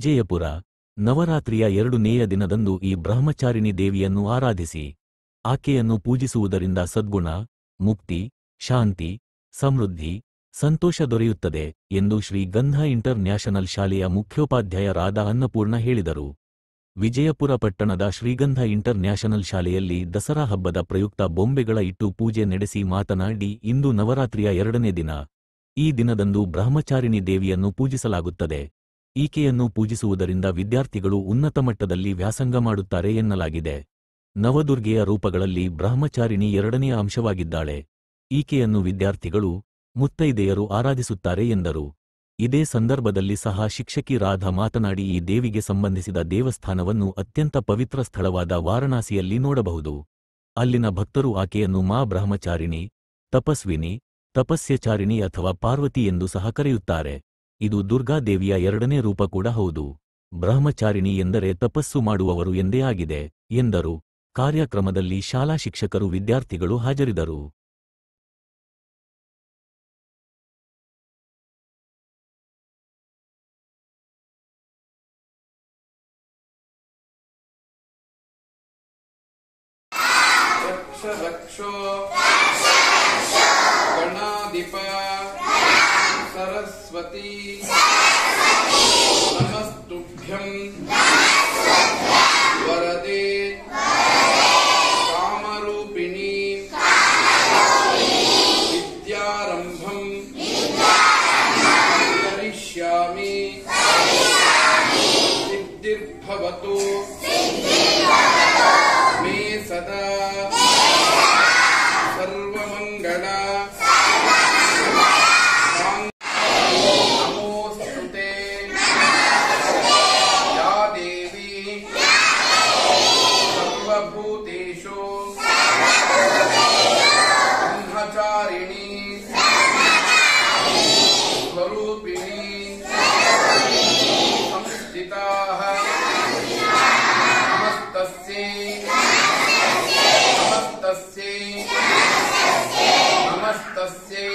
ವಿಜಯಪುರ ನವರಾತ್ರಿಯ 2ನೇಯ ದಿನದಂದು ಈ ಬ್ರಹ್ಮಚಾರಿಣಿ ದೇವಿಯನ್ನು ಆರಾಧಿಸಿ ಆಕೆಯನ್ನು ಪೂಜಿಸುವುದರಿಂದ ಸದ್ಗುಣ, ಮುಕ್ತಿ, ಶಾಂತಿ, ಸಮೃದ್ಧಿ, ಸಂತೋಷ ದೊರೆಯುತ್ತದೆ ಎಂದು ಶ್ರೀ ಗಂಧ ಇಂಟರ್ ನ್ಯಾಷನಲ್ ಶಾಲೆಯ ಮುಖ್ಯೋಪಾಧ್ಯಾಯರಾದ ಅನ್ನಪೂರ್ಣ ಹೇಳಿದರು. ವಿಜಯಪುರ ಪಟ್ಟಣದ ಶ್ರೀಗಂಧ ಇಂಟರ್ ನ್ಯಾಷನಲ್ ಶಾಲೆಯಲ್ಲಿ ದಸರಾ ಹಬ್ಬದ ಪ್ರಯುಕ್ತ ಬೊಂಬೆಗಳ ಇಟ್ಟು ಪೂಜೆ ನಡೆಸಿ ಮಾತನಾಡಿ, ಇಂದು ನವರಾತ್ರಿಯ 2ನೇ ದಿನ. ಈ ದಿನದಂದು ಬ್ರಹ್ಮಚಾರಿಣಿ ದೇವಿಯನ್ನು ಪೂಜಿಸಲಾಗುತ್ತದೆ. ಈಕೆಯನ್ನು ಪೂಜಿಸುವುದರಿಂದ ವಿದ್ಯಾರ್ಥಿಗಳು ಉನ್ನತ ಮಟ್ಟದಲ್ಲಿ ವ್ಯಾಸಂಗ ಮಾಡುತ್ತಾರೆ ಎನ್ನಲಾಗಿದೆ. ನವದುರ್ಗೆಯ ರೂಪಗಳಲ್ಲಿ ಬ್ರಹ್ಮಚಾರಿಣಿ 2ನೇ ಅಂಶವಾಗಿದ್ದಾಳೆ. ಈಕೆಯನ್ನು ವಿದ್ಯಾರ್ಥಿಗಳು, ಮುತ್ತೈದೆಯರು ಆರಾಧಿಸುತ್ತಾರೆ ಎಂದರು. ಇದೇ ಸಂದರ್ಭದಲ್ಲಿ ಸಹ ಶಿಕ್ಷಕಿ ರಾಧಾ ಮಾತನಾಡಿ, ಈ ದೇವಿಗೆ ಸಂಬಂಧಿಸಿದ ದೇವಸ್ಥಾನವನ್ನು ಅತ್ಯಂತ ಪವಿತ್ರ ಸ್ಥಳವಾದ ವಾರಣಾಸಿಯಲ್ಲಿ ನೋಡಬಹುದು. ಅಲ್ಲಿನ ಭಕ್ತರು ಆಕೆಯನ್ನು ಮಾ ಬ್ರಹ್ಮಚಾರಿಣಿ, ತಪಸ್ವಿನಿ, ತಪಸ್ಯಚಾರಿಣಿ ಅಥವಾ ಪಾರ್ವತಿ ಎಂದು ಸಹ ಕರೆಯುತ್ತಾರೆ. ಇದು ದುರ್ಗಾದೇವಿಯ 2ನೇ ರೂಪ ಕೂಡ ಹೌದು. ಬ್ರಹ್ಮಚಾರಿಣಿ ಎಂದರೆ ತಪಸ್ಸು ಮಾಡುವವರು ಎಂದೇ ಆಗಿದೆ ಎಂದರು. ಕಾರ್ಯಕ್ರಮದಲ್ಲಿ ಶಾಲಾ ಶಿಕ್ಷಕರು, ವಿದ್ಯಾರ್ಥಿಗಳು ಹಾಜರಿದ್ದರು. ಗಣಾಧಿಪ ಸರಸ್ವತಿ ನಮಸ್ತುಭ್ಯಂ ವರದೆ ಕಾಮರೂಪಿಣಿ ವಿದ್ಯಾರಂಭಂ ಕರಿಷ್ಯಾಮಿ ಸಿದ್ಧಿರ್ಭವತು ಮೇ ಸದಾ ಸರ್ವಮಂಗಳ ನಮೋಸ್ತುತೆ ಯಾ ದೇವಿ ಸರ್ವಭೂತೇಷು ಬ್ರಹ್ಮಚಾರಿಣಿ ಸ್ವರೂಪಿಣಿ ಸಂಸ್ಥಿತಾಃ ನಮಸ್ತಸ್ಯೈ ನಮಸ್ತಸ್ಯೈ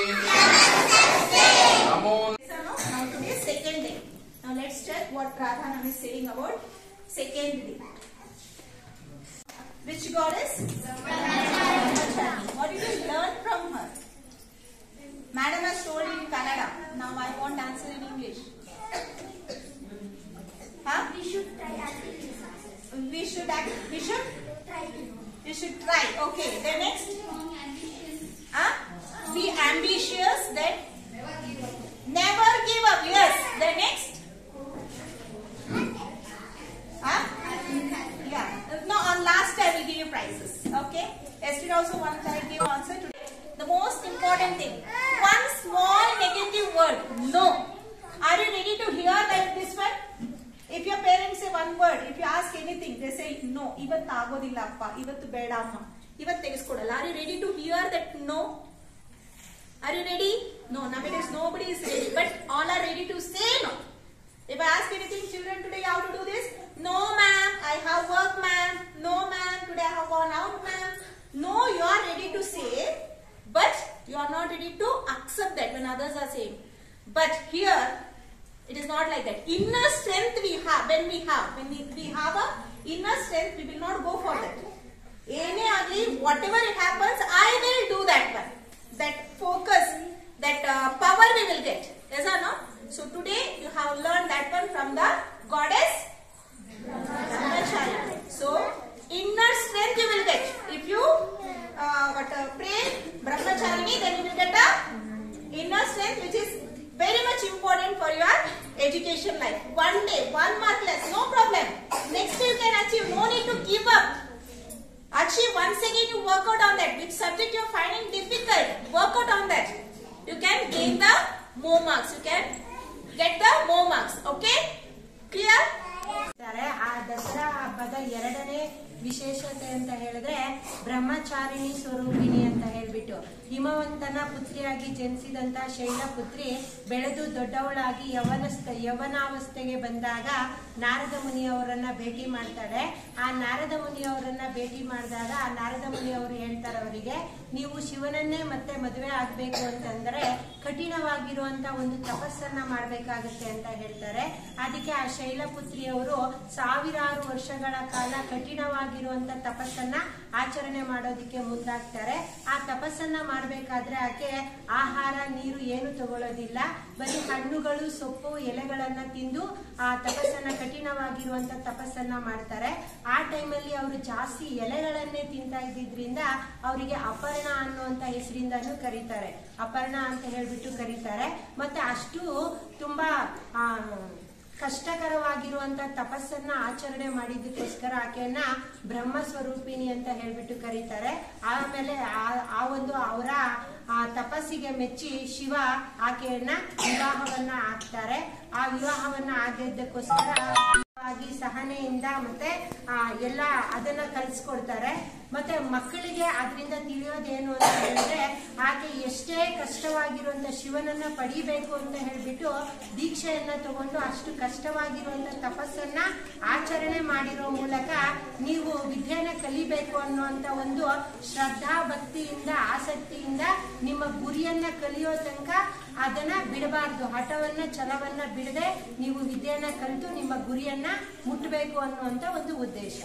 ನಮೋ. Now today is second day. Now let's check what Radha is saying about second day. Which goddess? Brahmachari. What did you learn from her? Madam has told in Kannada. Now I want answer in English. Huh? We should try. We should try. Okay. Then next. Huh? Be ambitious. Then never give up. Yes. Then next. Huh? Yeah. No, on last time we give you prizes. Okay. Yesterday also one child gave answer. Today the most important thing. One small negative word. No. Are you ready to hear that this one? If your parents say one word, if you ask anything, they say no. Ivattu agodilla appa. Ivattu beda amma. Ivattu tegiskodalla. Are you ready to hear that no? Are you ready? No. Nowadays nobody is ready. But all are ready to say no. If I ask anything, children today how to do this? No ma'am, I have work ma'am. No ma'am, today I have gone out ma'am. No, you are ready to say, but you are not ready to accept that when others are saying. But here, it is not like that. Inner strength we have, when we have a inner strength, we will not go for that. Any ugly, whatever it happens, I will do that one. That focus, that power we will get. Yes or no? So today you have learned that one from the goddess Brahmachari. So inner strength you will get. If you pray Brahmachari, then you will get a inner strength, which is very much important for your education life. One day, 1 mark less, no problem. Next you can achieve. No need to give up. Achieve once again. You work out on that. Which subject you are finding difficult, work out on that. You can gain the more marks. You can get the more marks. Okay? Clear? ಆ ದಸರಾ ಹಬ್ಬದ 2ನೇ ವಿಶೇಷತೆ ಅಂತ ಹೇಳಿದ್ರೆ ಬ್ರಹ್ಮಚಾರಿಣಿ ಸ್ವರೂಪಿಣಿ ಅಂತ ಹೇಳ್ಬಿಟ್ಟು ಹಿಮವಂತನ ಪುತ್ರಿಯಾಗಿ ಜನಿಸಿದಂತ ಶೈಲಪುತ್ರಿ ಬೆಳೆದು ದೊಡ್ಡವಳಾಗಿ ಯೌವನಾವಸ್ಥೆಗೆ ಬಂದಾಗ ನಾರದ ಮುನಿಯವರನ್ನ ಭೇಟಿ ಮಾಡ್ತಾಳೆ. ಆ ನಾರದ ಮುನಿಯವರನ್ನ ಭೇಟಿ ಮಾಡಿದಾಗ ಆ ನಾರದ ಮುನಿಯವರು ಹೇಳ್ತಾರೆ ಅವರಿಗೆ, ನೀವು ಶಿವನನ್ನೇ ಮತ್ತೆ ಮದುವೆ ಆಗ್ಬೇಕು ಅಂತಂದ್ರೆ ಕಠಿಣವಾಗಿರುವಂತ ಒಂದು ತಪಸ್ಸನ್ನ ಮಾಡ್ಬೇಕಾಗುತ್ತೆ ಅಂತ ಹೇಳ್ತಾರೆ. ಅದಕ್ಕೆ ಆ ಶೈಲಪುತ್ರಿಯವರು ಸಾವಿರಾರು ವರ್ಷಗಳ ಕಾಲ ಕಠಿಣವಾಗಿರುವಂತ ತಪಸ್ಸನ್ನ ಆಚರಣೆ ಮಾಡೋದಿಕ್ಕೆ ಮುಂದಾಗ್ತಾರೆ. ಆ ತಪಸ್ಸನ್ನ ಮಾಡ್ಬೇಕಾದ್ರೆ ಆಕೆ ಆಹಾರ ನೀರು ಏನು ತಗೊಳ್ಳೋದಿಲ್ಲ, ಬರೀ ಹಣ್ಣುಗಳು ಸೊಪ್ಪು ಎಲೆಗಳನ್ನ ತಿಂದು ಆ ತಪಸ್ಸನ್ನ ಕಠಿಣವಾಗಿರುವಂತ ತಪಸ್ಸನ್ನ ಮಾಡ್ತಾರೆ. ಆ ಟೈಮಲ್ಲಿ ಅವರು ಜಾಸ್ತಿ ಎಲೆಗಳನ್ನೇ ತಿಂತಾ ಇದ್ದಿದ್ರಿಂದ ಅವರಿಗೆ ಅಪರ್ಣ ಅನ್ನುವಂತ ಹೆಸರಿಂದನೂ ಕರೀತಾರೆ. ಅಪರ್ಣ ಅಂತ ಹೇಳ್ಬಿಟ್ಟು ಕರೀತಾರೆ. ಮತ್ತೆ ಅಷ್ಟು ತುಂಬಾ ಕಷ್ಟಕರವಾಗಿರುವಂತ ತಪಸ್ಸನ್ನ ಆಚರಣೆ ಮಾಡಿದ್ದಕ್ಕೋಸ್ಕರ ಆಕೆಯನ್ನ ಬ್ರಹ್ಮ ಸ್ವರೂಪಿಣಿ ಅಂತ ಹೇಳ್ಬಿಟ್ಟು ಕರೀತಾರೆ. ಆಮೇಲೆ ಆ ಒಂದು ಅವರ ತಪಸ್ಸಿಗೆ ಮೆಚ್ಚಿ ಶಿವ ಆಕೆಯನ್ನ ವಿವಾಹವನ್ನ ಆಗ್ತಾರೆ. ಆ ವಿವಾಹವನ್ನ ಆಗಿದ್ದಕ್ಕೋಸ್ಕರ ಸಹನೆಯಿಂದ ಮತ್ತೆ ಎಲ್ಲ ಅದನ್ನ ಕಲಿಸ್ಕೊಡ್ತಾರೆ. ಮತ್ತೆ ಮಕ್ಕಳಿಗೆ ಅದರಿಂದ ತಿಳಿಯೋದೇನು ಅಂತ ಹೇಳಿದ್ರೆ ಆಕೆ ಎಷ್ಟೇ ಕಷ್ಟವಾಗಿರುವಂತ ಶಿವನನ್ನ ಪಡಿಬೇಕು ಅಂತ ಹೇಳ್ಬಿಟ್ಟು ದೀಕ್ಷೆಯನ್ನ ತಗೊಂಡು ಅಷ್ಟು ಕಷ್ಟವಾಗಿರುವಂತ ತಪಸ್ಸನ್ನ ಆಚರಣೆ ಮಾಡಿರೋ ಮೂಲಕ ನೀವು ವಿದ್ಯೆನ ಕಲಿಬೇಕು ಅನ್ನುವಂತ ಒಂದು ಶ್ರದ್ಧಾ ಭಕ್ತಿಯಿಂದ ಆಸಕ್ತಿಯಿಂದ ನಿಮ್ಮ ಗುರಿಯನ್ನ ಕಲಿಯೋ ತನಕ ಅದನ್ನ ಬಿಡಬಾರ್ದು. ಹಠವನ್ನ ಛಲವನ್ನ ಬಿಡದೆ ನೀವು ವಿದ್ಯೆಯನ್ನ ಕಲಿತು ನಿಮ್ಮ ಗುರಿಯನ್ನ ಮುಟ್ಟಬೇಕು ಅನ್ನುವಂತ ಒಂದು ಉದ್ದೇಶ.